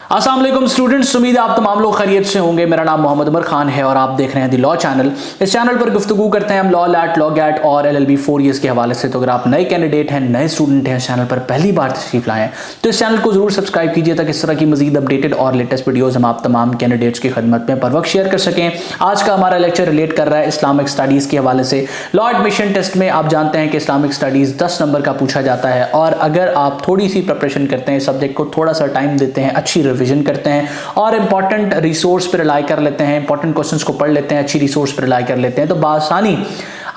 अस्सलाम वालेकुम स्टूडेंट्स, उम्मीद है आप तमाम लोग खैरियत से होंगे। मेरा नाम मोहम्मद उमर खान है और आप देख रहे हैं दी लॉ चैनल। इस चैनल पर गुफ्तगू करते हैं हम लॉ लैट, लॉ गैट और LLB 4 ईयर्स के हवाले से। तो अगर आप नए कैंडिडेट हैं, नए स्टूडेंट हैं, इस चैनल पर पहली बार तशरीफ लाए हैं तो इस चैनल को जरूर सब्सक्राइब कीजिए ताकि इस तरह की मजीद अपडेटेड और लेटेस्ट वीडियोज़ हम आप तमाम कैंडिडेट्स की खदमत में बर वक्त शेयर कर सकें। आज का हमारा लेक्चर रिलेट कर रहा है इस्लामिक स्टडीज़ के हवाले से। लॉ एडमिशन टेस्ट में आप जानते हैं कि इस्लामिक स्टडीज़ 10 नंबर का पूछा जाता है और अगर आप थोड़ी सी प्रिपरेशन करते हैं, सब्जेक्ट को थोड़ा सा टाइम देते हैं, अच्छी रिविजन करते हैं और इंपॉर्टेंट रिसोर्स पर रिलाई कर लेते हैं, इंपॉर्टेंट क्वेश्चंस को पढ़ लेते हैं, अच्छी रिसोर्स पर रिलाई कर लेते हैं तो बासानी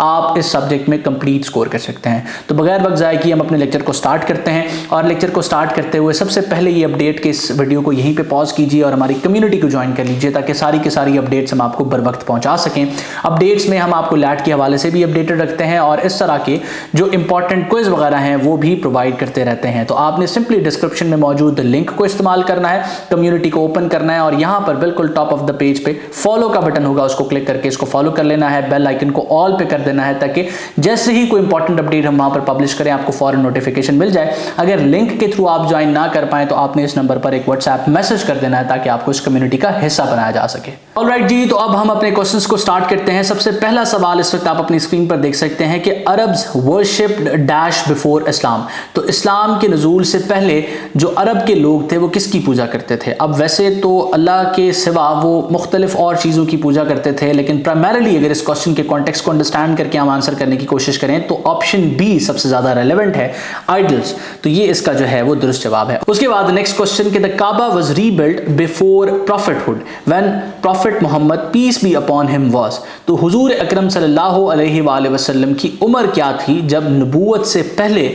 आप इस सब्जेक्ट में कंप्लीट स्कोर कर सकते हैं। तो बगैर वक्त ज़ाय किए हम अपने लेक्चर को स्टार्ट करते हैं और लेक्चर को स्टार्ट करते हुए सबसे पहले ये अपडेट के इस वीडियो को यहीं पे पॉज कीजिए और हमारी कम्युनिटी को ज्वाइन कर लीजिए ताकि सारी की सारी अपडेट्स हम आपको बर वक्त पहुंचा सकें। अपडेट्स में हम आपको लैट के हवाले से भी अपडेटेड रखते हैं और इस तरह के जो इंपॉर्टेंट क्विज वगैरह हैं वो भी प्रोवाइड करते रहते हैं। तो आपने सिंपली डिस्क्रिप्शन में मौजूद लिंक को इस्तेमाल करना है, कम्युनिटी को ओपन करना है और यहाँ पर बिल्कुल टॉप ऑफ द पेज पे फॉलो का बटन होगा, उसको क्लिक करके इसको फॉलो कर लेना है। बेल आइकन को ऑल पे कर देना है ताकि जैसे ही कोई इंपॉर्टेंट अपडेट हम वहां पर पब्लिश करें आपको फौरन नोटिफिकेशन मिल जाए। अगर लिंक के थ्रू आप ज्वाइन ना कर पाए तो आपने इस नंबर पर एक व्हाट्सएप मैसेज कर देना है ताकि आपको इस कम्युनिटी का हिस्सा बनाया जा सके। ऑलराइट जी, तो अब हम अपने क्वेश्चंस को स्टार्ट करते हैं। सबसे पहला सवाल इस वक्त आप अपनी स्क्रीन पर देख सकते हैं कि अरब्स वर्शिप्ड डैश बिफोर इस्लाम। तो इस्लाम के नज़ूल से पहले जो अरब के लोग थे वो किसकी पूजा करते थे? अब वैसे तो अल्लाह के सिवा वो मुख्तलिफ और चीज़ों की पूजा करते थे, लेकिन प्राइमरली अगर इस क्वेश्चन के कॉन्टेक्स्ट को अंडरस्टैंड करके हम आंसर करने की कोशिश करें तो ऑप्शन बी सबसे ज्यादा रेलेवेंट है, आइडल्स। तो ये इसका जो है वो दुरुस्त जवाब है। उसके बाद नेक्स्ट क्वेश्चन के the Kaaba was rebuilt before prophethood when prophet Muhammad peace be upon him was. तो हुजूर अकरम सल्लल्लाहु अलैहि वसल्लम की उम्र क्या थी जब नबूवत से पहले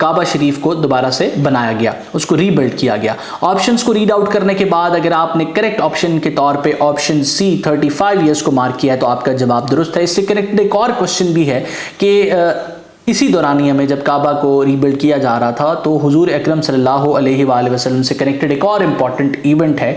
काबा शरीफ को दोबारा से बनाया गया, उसको रीबिल्ड किया गया? ऑप्शंस को रीड आउट करने के बाद अगर आपने करेक्ट ऑप्शन के तौर पे ऑप्शन सी 35 ईयर्स को मार्क किया है तो आपका जवाब दुरुस्त है। इससे करेक्ट एक और क्वेश्चन भी है कि इसी दौरानिया में जब काबा को रीबिल्ड किया जा रहा था तो हुजूर अकरम सल्लल्लाहु अलैहि वसल्लम से कनेक्टेड एक और इम्पॉर्टेंट इवेंट है,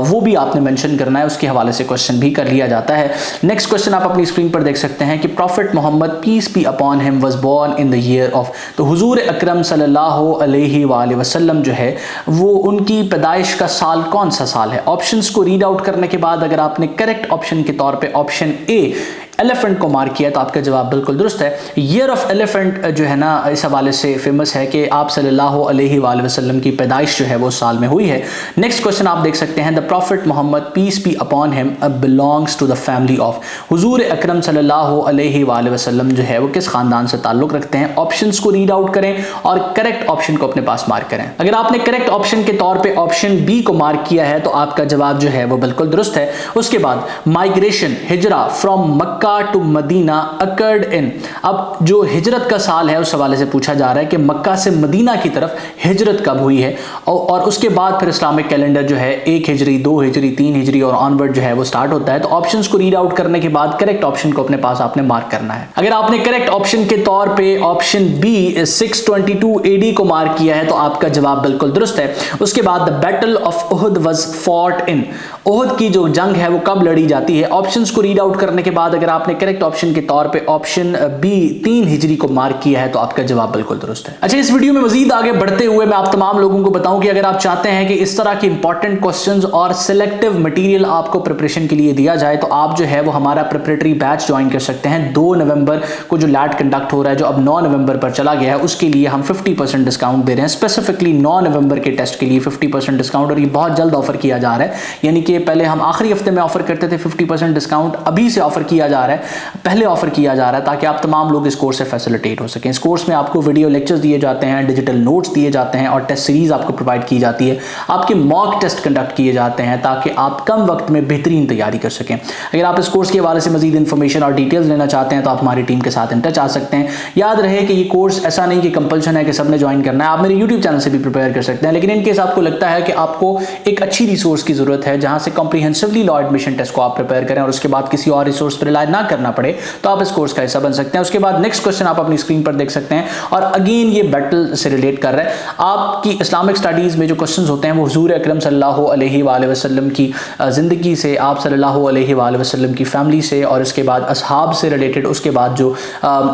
वो भी आपने मेंशन करना है, उसके हवाले से क्वेश्चन भी कर लिया जाता है। नेक्स्ट क्वेश्चन आप अपनी स्क्रीन पर देख सकते हैं कि prophet Muhammad peace be upon him was born in the year of. तो हुजूर अकरम सल्लल्लाहु अलैहि वसल्लम जो है वो उनकी पैदाइश का साल कौन सा साल है? ऑप्शंस को रीड आउट करने के बाद अगर आपने करेक्ट ऑप्शन के तौर पे ऑप्शन ए एलिफेंट को मार्क किया तो आपका जवाब बिल्कुल दुरुस्त है। ईयर ऑफ एलिफेंट जो है ना इस हवाले से फेमस है कि आप सल्लल्लाहु अलैहि वसल्लम की पैदाइश जो है वो साल में हुई है। नेक्स्ट क्वेश्चन आप देख सकते हैं the prophet Muhammad peace be upon him belongs to the family of. हुजूर अकरम सल्लल्लाहु अलैहि वसल्लम जो है वो किस खानदान से ताल्लुक रखते हैं? ऑप्शंस को रीड आउट करें और करेक्ट ऑप्शन को अपने पास मार्क करें। अगर आपने करेक्ट ऑप्शन के तौर पे ऑप्शन बी को मार्क किया है तो आपका जवाब जो है वो बिल्कुल दुरुस्त है। उसके बाद माइग्रेशन हिजरा from Mecca to Medina occurred in. अब जो हिजरत का साल है उस हवाले से पूछा जा रहा है कि मक्का से मदीना की तरफ हिजरत कब हुई है और उसके बाद फिर इस्लामिक कैलेंडर जो है 1 हिजरी, 2 हिजरी, 3 हिजरी और ऑनवर्ड जो है वो स्टार्ट होता है। तो ऑप्शंस को रीड आउट करने के बाद करेक्ट ऑप्शन को अपने पास आपने मार्क करना है। अगर आपने करेक्ट ऑप्शन के तौर पे ऑप्शन बी 622 AD को मार्क किया है तो आपका जवाब बिल्कुल दुरुस्त है। उसके बाद the battle of Uhud was fought in. Uhud की जो जंग है वो कब लड़ी जाती है? ऑप्शंस को रीड आउट करने के बाद अगर आपने करेक्ट ऑप्शन के तौर पे ऑप्शन बी 3 हिजरी को मार्क किया है तो आपका जवाब बिल्कुल दुरुस्त है। अच्छा, इस वीडियो में मजीद आगे बढ़ते हुए मैं आप तमाम लोगों को बताऊं कि अगर आप चाहते हैं कि इस तरह के इंपॉर्टेंट क्वेश्चंस और सिलेक्टिव मटेरियल आपको प्रिपरेशन के लिए दिया जाए तो आप जो है वो हमारा प्रिपरेटरी बैच ज्वाइन कर सकते हैं। 2 नवंबर को जो लैट कंडक्ट हो रहा है जो अब 9 नवंबर पर चला गया है उसके लिए हम 50% डिस्काउंट दे रहे हैं। स्पेसिफिकली 9 नवंबर के टेस्ट के लिए 50% डिस्काउंट और ये बहुत जल्द ऑफर किया जा रहा है, यानी कि पहले हम आखिरी हफ्ते में ऑफर करते थे 50% डिस्काउंट, अभी से ऑफर किया जा रहा है, पहले ऑफर किया जा रहा है ताकि आप तमाम लोग इस कोर्स से फैसिलिटेट हो सकें। इस कोर्स में आपको वीडियो लेक्चर्स दिए जाते हैं, डिजिटल नोट्स दिए जाते हैं और टेस्ट सीरीज आपको प्रोवाइड की जाती है। आपके मॉक टेस्ट कंडक्ट किए जाते हैं ताकि आप कम वक्त में बेहतरीन तैयारी कर सकें। अगर आप इस कोर्स के हवाले से मजीद इंफॉर्मेशन और डिटेल्स लेना चाहते हैं तो आप हमारी टीम के साथ इन टच आ सकते हैं। याद रहे कि ये कोर्स ऐसा नहीं कि कंपल्शन है कि सबने ज्वाइन करना है, आप मेरे यूट्यूब चैनल से भी प्रिपेयर कर सकते हैं। लेकिन इनकेस आपको लगता है कि आपको एक अच्छी रिसोर्स की जरूरत है जहां से कॉम्प्रिहेंसिवली लॉ एडमिशन टेस्ट को आप प्रिपेयर करें और उसके बाद किसी और रिसोर्स पर रिलाई ना करना पड़े, तो आप इस कोर्स का हिस्सा बन सकते हैं। उसके बाद नेक्स्ट क्वेश्चन आप अपनी स्क्रीन पर देख सकते हैं, और अगेन ये बैटल से रिलेट कर रहा है। आपकी इस्लामिक स्टडीज़ में जो क्वेश्चंस होते हैं वो हुजूर अकरम सल्लल्लाहु अलैहि वसल्लम की ज़िंदगी से, आप सल्लल्लाहु अलैहि वसल्लम की फैमिली से, और उसके बाद असहाब से रिलेटेड, उसके बाद जो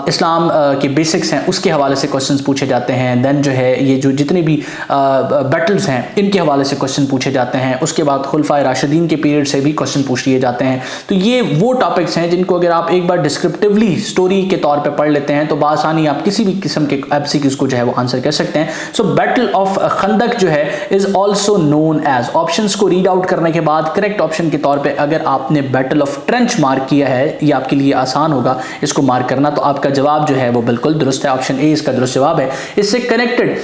इस्लाम के बेसिक्स हैं उसके हवाले से क्वेश्चंस पूछे जाते हैं। देन जो है ये जो जितने भी बैटल्स हैं इनके हवाले से क्वेश्चन पूछे जाते हैं। उसके बाद खुलफाए राशिदीन के पीरियड से भी क्वेश्चन पूछ लिए जाते हैं। तो ये वो टॉपिक्स हैं जिनको अगर आप एक बार डिस्क्रिप्टिवली स्टोरी के तौर पे पढ़ लेते हैं तो बासानी आप किसी भी किस्म के एमसीक्यूज को जो है वो आंसर कर सकते हैं। सो बैटल ऑफ खंदक जो है is also known as, options को रीड आउट करने के बाद करेक्ट ऑप्शन के तौर पे अगर आपने बैटल ऑफ ट्रेंच मार्क किया है, ये आपके लिए आसान होगा इसको मार्क करना, तो आपका जवाब जो है वो बिल्कुल दुरुस्त है। ऑप्शन ए इसका दुरुस्त जवाब है। इससे कनेक्टेड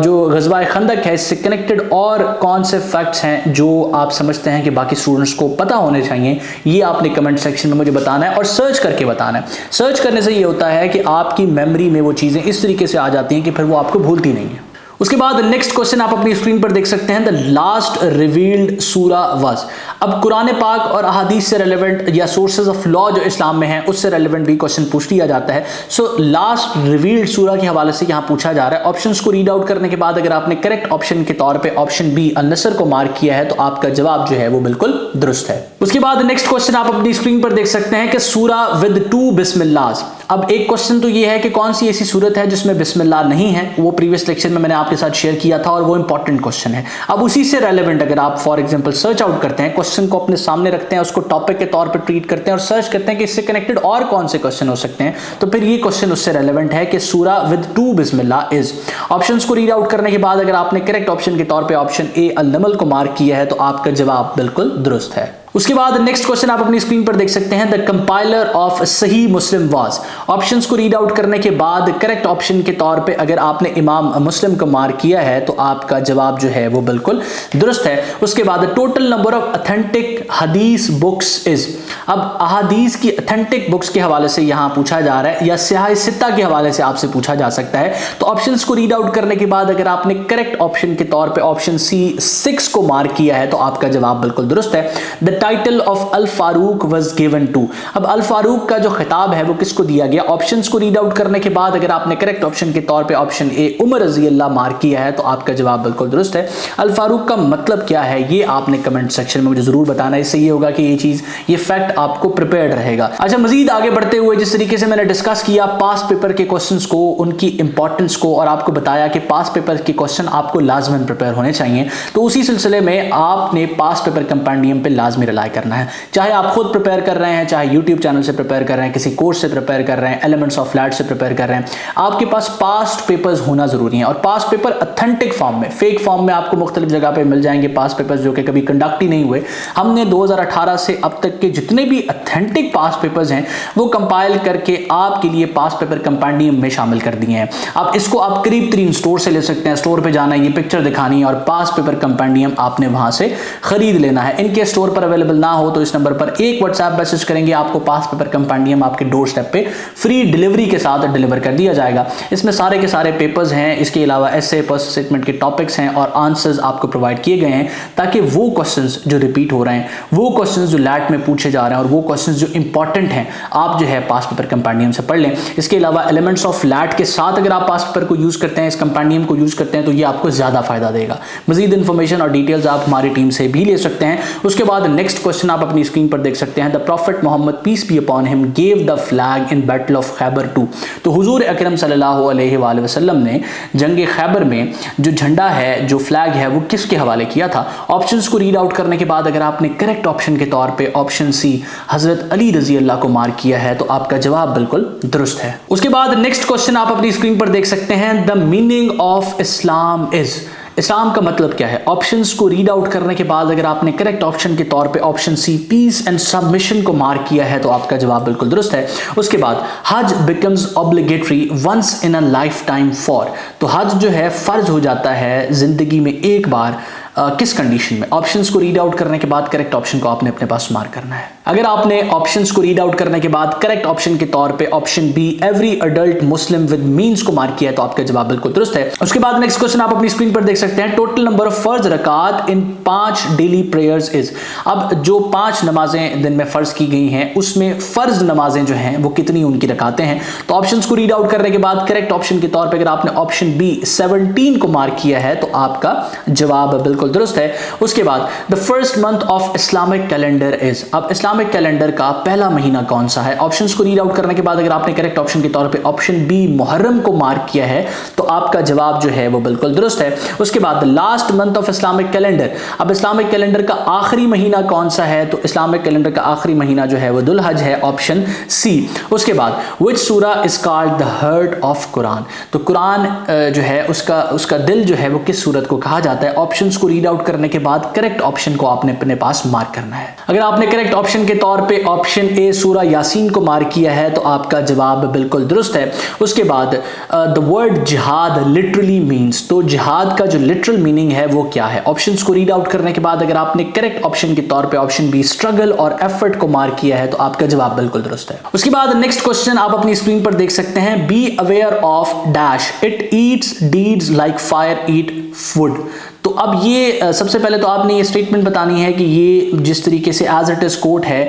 जो गज़वा खंदक है, इससे कनेक्टेड और कौन से फैक्ट्स हैं जो आप समझते हैं कि बाकी स्टूडेंट्स को पता होने चाहिए, ये आपने कमेंट सेक्शन में मुझे बताना है और सर्च करके बताना है। सर्च करने से ये होता है कि आपकी मेमोरी में वो चीज़ें इस तरीके से आ जाती हैं कि फिर वो आपको भूलती नहीं है। उसके बाद नेक्स्ट क्वेश्चन आप अपनी स्क्रीन पर देख सकते हैं, द लास्ट रिवील्ड सूरा वाज। अब कुरान पाक और अहादीस से रेलेवेंट या सोर्सेज ऑफ लॉ जो इस्लाम में है उससे रेलेवेंट भी क्वेश्चन पूछ लिया जाता है। सो लास्ट रिवील्ड सूरा के हवाले से यहाँ पूछा जा रहा है। ऑप्शंस को रीड आउट करने के बाद अगर आपने करेक्ट ऑप्शन के तौर पे ऑप्शन बी अन-नसर को मार्क किया है तो आपका जवाब जो है वो बिल्कुल दुरुस्त है। उसके बाद नेक्स्ट क्वेश्चन आप अपनी स्क्रीन पर देख सकते हैं कि सूरा विद 2 बिस्मिल्लाह। अब एक क्वेश्चन तो ये है कि कौन सी ऐसी सूरत है जिसमें बिस्मिल्लाह नहीं है, वो प्रीवियस लेक्चर में मैंने आपके साथ शेयर किया था और वो इंपॉर्टेंट क्वेश्चन है। अब उसी से रेलेवेंट अगर आप फॉर एग्जांपल सर्च आउट करते हैं, क्वेश्चन को अपने सामने रखते हैं, उसको टॉपिक के तौर पर ट्रीट करते हैं और सर्च करते हैं कि इससे कनेक्टेड और कौन से क्वेश्चन हो सकते हैं, तो फिर ये क्वेश्चन उससे रेलेवेंट है कि सूरा विद 2 बिस्मिल्लाह इज। ऑप्शंस को रीड आउट करने के बाद अगर आपने करेक्ट ऑप्शन के तौर पर ऑप्शन ए अल-नमल को मार्क किया है तो आपका जवाब बिल्कुल दुरुस्त है। उसके बाद नेक्स्ट क्वेश्चन आप अपनी स्क्रीन पर देख सकते हैं, द कंपाइलर ऑफ सही मुस्लिम वाज। ऑप्शंस को रीड आउट करने के बाद करेक्ट ऑप्शन के तौर पे अगर आपने इमाम मुस्लिम को मार्क किया है तो आपका जवाब जो है वो बिल्कुल दुरुस्त है। उसके बाद टोटल नंबर ऑफ ऑथेंटिक हदीस बुक्स इज। अब अहादीस की ऑथेंटिक बुक्स के हवाले से यहाँ पूछा जा रहा है या सियाह सित्ता के हवाले से आपसे पूछा जा सकता है। तो ऑप्शंस को रीड आउट करने के बाद अगर आपने करेक्ट ऑप्शन के तौर पर ऑप्शन सी 6 को मार्क किया है तो आपका जवाब बिल्कुल दुरुस्त है। Title of Al Farooq was given to. अब अल फारूक का जो खिताब है वो किसको दिया गया? ऑप्शंस को रीड आउट करने के बाद अगर आपने करेक्ट ऑप्शन के तौर पे ऑप्शन ए उमर रजी अल्लाह मार्क किया है तो आपका जवाब बिल्कुल दुरुस्त है। अल फारूक का मतलब क्या है ये आपने कमेंट सेक्शन में मुझे जरूर बताना है, इससे ये होगा कि ये चीज ये फैक्ट आपको प्रिपेयर्ड रहेगा। अच्छा, मजीद आगे बढ़ते हुए जिस तरीके से मैंने डिस्कस किया पास्ट पेपर के क्वेश्चंस को, उनकी इंपॉर्टेंस को, और आपको बताया कि पास्ट पेपर के क्वेश्चन आपको लाजमन प्रिपेयर होने चाहिए, तो उसी सिलसिले में आपने पास्ट पेपर कंपेंडियम पे लाजमी रिलाई करना है। चाहे आप खुद प्रिपेयर कर रहे हैं, चाहे यूट्यूब चैनल से प्रिपेयर कर रहे हैं, किसी कोर्स से प्रिपेयर कर रहे हैं, एलिमेंट्स ऑफ फ्लैट से प्रिपेयर कर रहे हैं, आपके पास पास्ट पेपर्स होना जरूरी है। और पास्ट पेपर ऑथेंटिक फॉर्म में, फेक फॉर्म में आपको मुख्तलिफ जगह पे मिल जाएंगे पास्ट पेपर्स जो कि कभी कंडक्ट ही नहीं हुए। हमने 2018 से अब तक के जितने भी ऑथेंटिक पास्ट पेपर्स हैं वो कंपाइल करके आपके लिए पास्ट पेपर कंपेंडियम में शामिल कर दिए हैं। अब इसको आप करीब तरीन स्टोर से ले सकते हैं। स्टोर पे जाना है, ये पिक्चर दिखानी है और पास्ट पेपर कंपेंडियम आपने वहां से खरीद लेना है। इनके स्टोर पर अवेलेबल ना हो तो इस नंबर पर एक व्हाट्सएप मैसेज करेंगे, आपको पास्ट पेपर कंपेंडियम आपके डोर स्टेप पे फ्री डिलीवरी के साथ डिलीवर कर दिया जाएगा। इसमें सारे के सारे पेपर्स हैं, इसके अलावा एसे पर्सनल स्टेटमेंट के टॉपिक्स हैं और आंसर्स आपको प्रोवाइड किए गए हैं ताकि वो क्वेश्चंस जो रिपीट हो रहे हैं, वो क्वेश्चंस जो लैट में पूछे जा रहे हैं और वो क्वेश्चंस जो इंपॉर्टेंट हैं आप जो है पास्ट पेपर कंपेंडियम से पढ़ लें। इसके अलावा एलिमेंट्स ऑफ लैट के साथ अगर आप पास्ट पेपर को यूज करते हैं, इस कंपेंडियम को यूज करते हैं तो ये आपको ज्यादा फायदा देगा। मजीद इंफॉर्मेशन और डिटेल्स आप हमारी टीम से भी ले सकते हैं। उसके बाद नेक्स्ट क्वेश्चन आप अपनी स्क्रीन पर देख सकते हैं, the prophet Muhammad peace be upon him gave the flag in battle of Khaibar 2। तो हुजूर अकरम सल्लल्लाहु अलैहि वसल्लम ने जंग खैबर में जो झंडा है, जो फ्लैग है, वो किसके हवाले किया था? ऑप्शंस को रीड आउट करने के बाद अगर आपने करेक्ट ऑप्शन के तौर पे ऑप्शन सी हजरत अली रजी अल्लाह को मार्क किया है तो आपका जवाब बिल्कुल दुरुस्त है। उसके बाद नेक्स्ट क्वेश्चन आप अपनी स्क्रीन पर देख सकते हैं, the meaning of Islam is. Islam का मतलब क्या है? ऑप्शंस को रीड आउट करने के बाद अगर आपने करेक्ट ऑप्शन के तौर पे option C peace and submission को मार्क किया है तो आपका जवाब बिल्कुल दुरुस्त है। उसके बाद hajj becomes obligatory once in a life time for. तो हज जो है फर्ज हो जाता है जिंदगी में एक बार किस कंडीशन में? ऑप्शंस को रीड आउट करने के बाद करेक्ट ऑप्शन को आपने अपने पास मार्क करना है। अगर आपने ऑप्शंस को रीड आउट करने के बाद करेक्ट ऑप्शन के तौर पे option be every adult Muslim with means को मार्क किया है तो आपका जवाब बिल्कुल दुरुस्त है। उसके बाद नेक्स्ट क्वेश्चन आप अपनी स्क्रीन पर देख सकते हैं, टोटल नंबर ऑफ फर्ज रकात इन 5 डेली प्रेयर्स इज। अब जो 5 नमाजें दिन में फर्ज की गई हैं उसमें फर्ज नमाजें जो हैं वो कितनी उनकी रकातें हैं? तो ऑप्शंस को रीड आउट करने के बाद करेक्ट ऑप्शन के तौर पे अगर आपने ऑप्शन बी 17 को मार्क किया है तो आपका जवाब बिल्कुल दुरुस्त है। उसके बाद the first month of Islamic calendar is. अब इस्लामिक कैलेंडर का पहला महीना कौन सा है? ऑप्शंस को रीड आउट करने के बाद अगर आपने करेक्ट ऑप्शन के तौर पे ऑप्शन बी मुहर्रम को मार्क किया है तो आपका जवाब जो है वो बिल्कुल दुरुस्त है। उसके बाद the last month of Islamic calendar. अब इस्लामिक कैलेंडर का आखिरी महीना कौन सा है? तो इस्लामिक कैलेंडर का आखिरी महीना जो है वो दुल हज है, ऑप्शन सी। उसके बाद which surah is called the heart of Quran. तो कुरान जो है उसका दिल जो है वो किस सूरत को कहा जाता है? ऑप्शंस को रीड आउट करने के बाद करेक्ट ऑप्शन को आपने अपने पास मार्क करना है। अगर आपने करेक्ट ऑप्शन के तौर पे ऑप्शन ए सूरा यासीन को मार्क किया है तो आपका जवाब बिल्कुल दुरुस्त है। उसके बाद द वर्ड जिहाद लिटरली मीन्स। तो जिहाद का जो लिटरल मीनिंग है वो क्या है? ऑप्शंस को रीड आउट करने के बाद अगर आपने करेक्ट ऑप्शन के तौर पे ऑप्शन बी स्ट्रगल और एफर्ट को मार्क किया है तो आपका जवाब बिल्कुल दुरुस्त है। उसके बाद नेक्स्ट क्वेश्चन आप अपनी स्क्रीन पर देख सकते हैं, be aware of dash it eats deeds like fire eat food. तो अब ये सबसे पहले तो आपने ये स्टेटमेंट बतानी है कि ये जिस तरीके से एज इट इज कोट है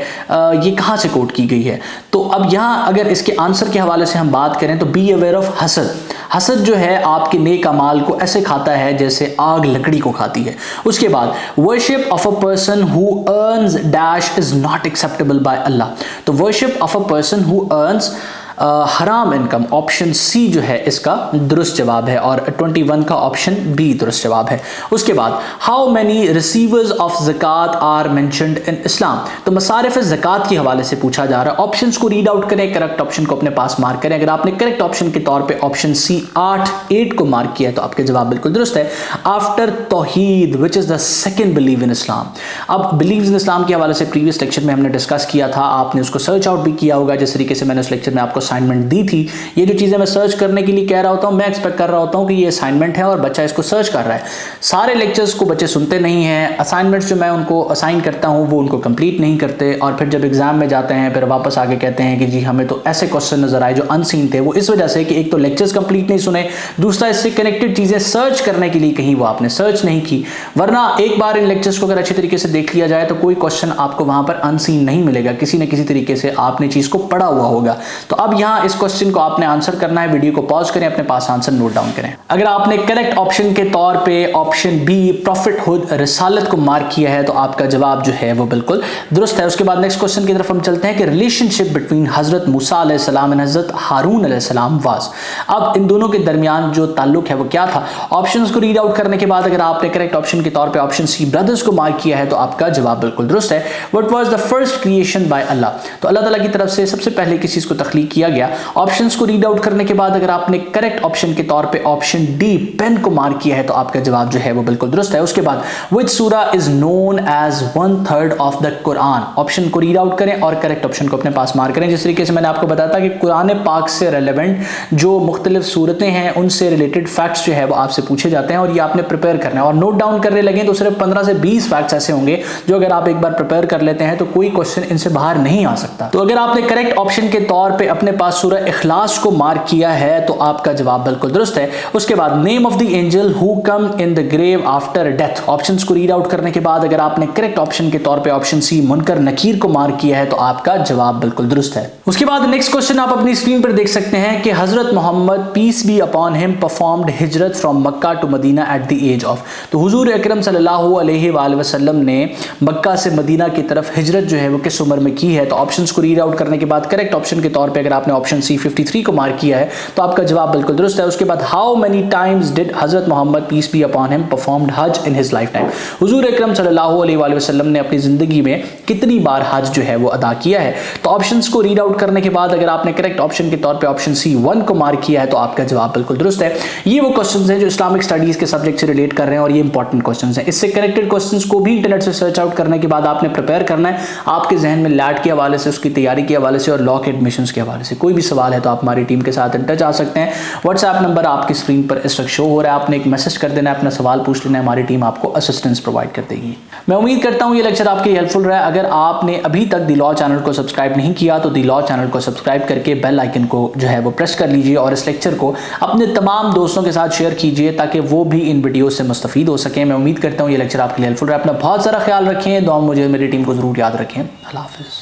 ये कहाँ से कोट की गई है। तो अब यहाँ अगर इसके आंसर के हवाले से हम बात करें तो बी अवेयर ऑफ हसद। हसद जो है आपके नेक अमाल को ऐसे खाता है जैसे आग लकड़ी को खाती है। उसके बाद worship of a person who earns dash is not acceptable by Allah. तो worship of a person who earns हराम इनकम, ऑप्शन सी जो है इसका दुरुस्त जवाब है और 21 का ऑप्शन बी दुरुस्त जवाब है। उसके बाद हाउ मैनी रिसीवर्स ऑफ ज़कात आर मेंशन्ड इन इस्लाम। तो मसारिफ ज़कात के हवाले से पूछा जा रहा है। ऑप्शंस को रीड आउट करें, करेक्ट ऑप्शन को अपने पास मार्क करें। अगर आपने करेक्ट ऑप्शन के तौर पे ऑप्शन सी 8 को मार्क किया है तो आपके जवाब बिल्कुल दुरुस्त है। आफ्टर तौहीद which is the second believe in Islam. अब बिलीव इन इस्लाम के हवाले से प्रीवियस लेक्चर में हमने डिस्कस किया था, आपने उसको सर्च आउट भी किया होगा जिस तरीके से मैंने उस लेक्चर में आपको असाइनमेंट दी थी। ये जो चीजें मैं सर्च करने के लिए कह रहा होता हूं, मैं एक्सपेक्ट कर रहा होता हूं कि ये असाइनमेंट है और बच्चा इसको सर्च कर रहा है। सारे लेक्चर्स को बच्चे सुनते नहीं हैं, असाइनमेंट्स जो मैं उनको असाइन करता हूं वो उनको कंप्लीट नहीं करते और फिर जब एग्जाम में जाते हैं फिर वापस आके कहते हैं कि जी हमें तो ऐसे क्वेश्चन नजर आए जो अनसीन थे। वो इस वजह से कि एक तो लेक्चर्स कंप्लीट नहीं सुने, दूसरा इससे कनेक्टेड चीजें सर्च करने के लिए कहीं वो आपने सर्च नहीं की। वरना एक बार इन लेक्चर्स को अगर अच्छे तरीके से देख लिया जाए तो कोई क्वेश्चन आपको वहां पर अनसीन नहीं मिलेगा, किसी न किसी तरीके से आपने चीज को पढ़ा हुआ होगा। तो अब यहाँ इस क्वेश्चन को आपने आंसर करना है, वीडियो को पॉज करें, अपने पास आंसर नोट डाउन करें। अगर आपने करेक्ट ऑप्शन के तौर पे ऑप्शन बी प्रॉफिटहुड रिसालत को मार्क किया है तो आपका जवाब जो है वो बिल्कुल दुरुस्त है। उसके बाद नेक्स्ट क्वेश्चन की तरफ हम चलते हैं कि रिलेशनशिप बिटवीन हजरत मूसा अलैहिस्सलाम एंड हजरत हारून अलैहिस्सलाम वाज। अब इन दोनों के दरमियान जो ताल्लुक है वो क्या था? ऑप्शंस को रीड आउट करने के बाद अगर आपने करेक्ट ऑप्शन के तौर पे ऑप्शन सी ब्रदर्स को मार्क किया है तो आपका जवाब बिल्कुल दुरुस्त है। What was the first creation by Allah. तो अल्लाह ताला की तरफ से सबसे पहले किस चीज को तख्लीक किया गया। ऑप्शंस को रीड आउट करने के बाद अगर आपने करेक्ट ऑप्शन के तौर पे ऑप्शन डी पेन को मार्क किया है तो आपका जवाब जो है वो बिल्कुल दुरुस्त है। उसके बाद which surah is known as 1/3 of the Quran. Option को रीड आउट करें और करेक्ट ऑप्शन को अपने पास मार्क करें। जिस तरीके से मैंने आपको बताया था कि कुरान पाक से रेलेवेंट जो मुख्तलिफ सूरतें हैं उनसे रिलेटेड फैक्ट्स जो है वो आपसे पूछे जाते हैं और ये आपने प्रिपेयर करना है और नोट डाउन करने लगे तो सिर्फ 15 से 20 फैक्ट्स ऐसे होंगे जो अगर आप एक बार प्रिपेयर कर लेते हैं तो कोई क्वेश्चन इनसे बाहर नहीं आ सकता। तो अगर आपने करेक्ट ऑप्शन के तौर पे अपने पास सूरह इखलास को मार्क किया है तो आपका जवाब बिल्कुल दुरुस्त है। उसके बाद name of the angel who come in the grave after death. Options को रीड आउट करने के बाद अगर आपने करेक्ट ऑप्शन के तौर पे ऑप्शन सी मुनकर नकीर को मार्क किया है तो आपका जवाब बिल्कुल दुरुस्त है। उसके बाद नेक्स्ट क्वेश्चन आप अपनी स्क्रीन पर देख सकते हैं कि हजरत Muhammad peace be upon him performed हिजरत from Mecca to Medina at the age of. तो हुजूर अकरम सल्लल्लाहु अलैहि वसल्लम ने मक्का से मदीना की तरफ हिजरत जो है वो किस उम्र में की है। तो ऑप्शंस को रीड आउट करने के बाद करेक्ट ऑप्शन के तौर पे अगर आपने ऑप्शन सी 53 को मार्क किया है तो आपका जवाब बिल्कुल दुरुस्त है। उसके बाद how many times did Hazrat Muhammad peace be upon him performed hajj in his life time. हुजूर अकरम सल्लल्लाहु अलैहि वसल्लम ने अपनी जिंदगी में कितनी बार हज जो है वो अदा किया है। तो ऑप्शंस को रीड आउट करने के बाद अगर आपने करेक्ट ऑप्शन के तौर पे ऑप्शन सी 1 को मार्क किया है तो आपका जवाब बिल्कुल दुरुस्त है। ये वो क्वेश्चंस हैं जो इस्लामिक स्टडीज के सब्जेक्ट से रिलेट कर रहे हैं और ये इंपॉर्टेंट क्वेश्चंस हैं। इससे कनेक्टेड क्वेश्चंस को भी इंटरनेट से सर्च आउट करने के बाद आपने प्रिपेयर करना है आपके जहन में लैट के हवाले से, उसकी तैयारी के हवाले से और लॉ के एडमिशंस के हवाले से। से कोई भी सवाल है तो आप हमारी टीम के साथ इन टच आ सकते हैं। व्हाट्सएप नंबर आपकी स्क्रीन पर इस वक्त शो हो रहा है, आपने एक मैसेज कर देना है, अपना सवाल पूछ लेना है, हमारी टीम आपको असिस्टेंस प्रोवाइड कर देगी। मैं उम्मीद करता हूँ ये लेक्चर आपके लिए हेल्पफुल रहा है। अगर आपने अभी तक द लॉ चैनल को सब्सक्राइब नहीं किया तो द लॉ चैनल को सब्सक्राइब करके बेल आइकन को जो है वो प्रेस कर लीजिए और इस लेक्चर को अपने तमाम दोस्तों के साथ शेयर कीजिए ताकि वो भी इन वीडियो से मुस्तफीद हो सकें। मैं उम्मीद करता हूँ ये लेक्चर आपके लिए हेल्पफुल रहा है। अपना बहुत सारा ख्याल रखें, दुआ में मुझे मेरी टीम को जरूर याद रखें। अल्लाह हाफिज़।